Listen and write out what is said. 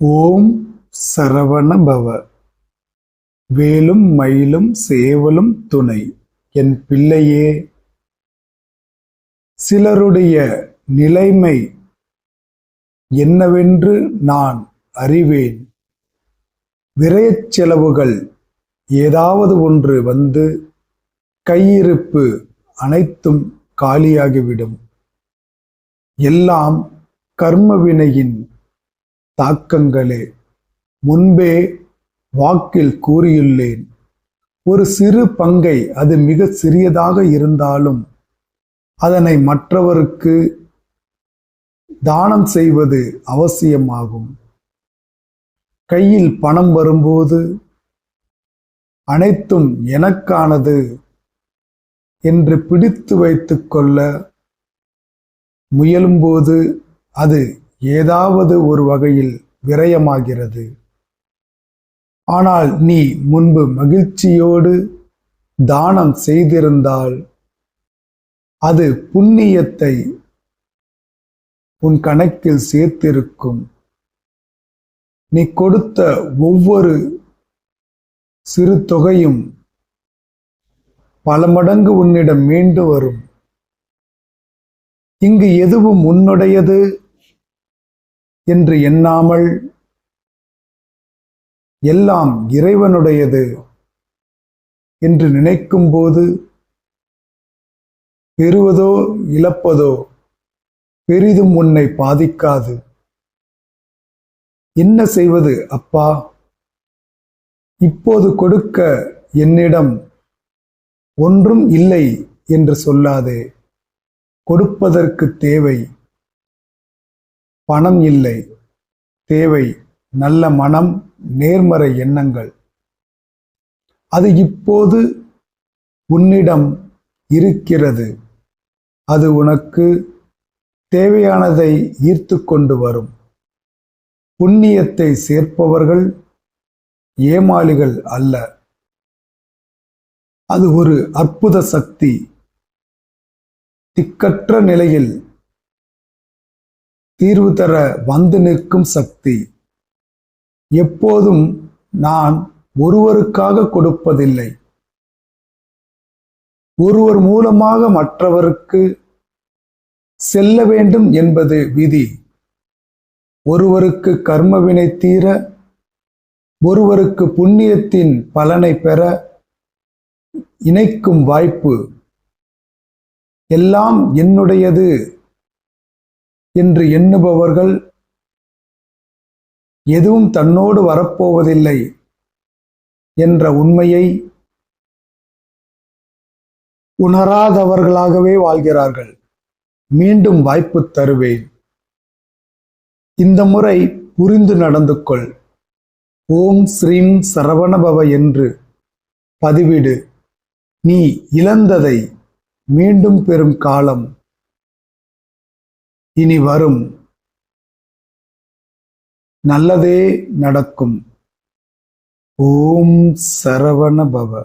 ஓம் சரவண பவ. வேலும் மயிலும் சேவலும் துணை. என் பிள்ளையே, சிலருடைய நிலைமை என்னவென்று நான் அறிவேன். விரயச் செலவுகள் ஏதாவது ஒன்று வந்து கையிருப்பு அனைத்தும் காலியாகிவிடும். எல்லாம் கர்மவினையின் தாக்கங்களே. முன்பே வாக்கில் கூறியுள்ளேன். ஒரு சிறு பங்கை, அது மிக சிறியதாக இருந்தாலும், அதனை மற்றவருக்கு தானம் செய்வது அவசியமாகும். கையில் பணம் வரும்போது அனைத்தும் எனக்கானது என்று பிடித்து வைத்துக் கொள்ள முயலும்போது அது ஏதாவது ஒரு வகையில் விரயமாகிறது. ஆனால் நீ முன்பு மகிழ்ச்சியோடு தானம் செய்திருந்தால் அது புண்ணியத்தை உன் கணக்கில் சேர்த்திருக்கும். நீ கொடுத்த ஒவ்வொரு சிறு தொகையும் பல மடங்கு உன்னிடம் மீண்டு வரும். இங்கு எதுவும் உன்னுடையது என்று எண்ணாமல் எல்லாம் இறைவனுடையது என்று நினைக்கும்போது பெறுவதோ இழப்பதோ பெரிதும் உன்னை பாதிக்காது. என்ன செய்வது அப்பா? இப்போது கொடுக்க என்னிடம் ஒன்றும் இல்லை என்று சொல்லாதே. கொடுப்பதற்கு தேவை பணம் இல்லை, தேவை நல்ல மனம், நேர்மறை எண்ணங்கள். அது இப்போது உன்னிடம் இருக்கிறது. அது உனக்கு தேவையானதை ஈர்த்து கொண்டு வரும். புண்ணியத்தை சேர்ப்பவர்கள் ஏமாளிகள் அல்ல. அது ஒரு அற்புத சக்தி. திக்கற்ற நிலையில் தீர்வு தர வந்து நிற்கும் சக்தி. எப்போதும் நான் ஒருவருக்காக கொடுப்பதில்லை. ஒருவர் மூலமாக மற்றவருக்கு செல்ல வேண்டும் என்பது விதி. ஒருவருக்கு கர்மவினை தீர, ஒருவருக்கு புண்ணியத்தின் பலனை பெற இணைக்கும் வாய்ப்பு. எல்லாம் என்னுடையது என்று எண்ணுபவர்கள் எதுவும் தன்னோடு வரப்போவதில்லை என்ற உண்மையை உணராதவர்களாகவே வாழ்கிறார்கள். மீண்டும் வாய்ப்பு தருவேன். இந்த முறை புரிந்து நடந்து கொள். ஓம் ஸ்ரீம் சரவணபவ என்று பதிவிடு. நீ இழந்ததை மீண்டும் பெறும் காலம் இனி வரும். நல்லதே நடக்கும். ஓம் சரவண பவ.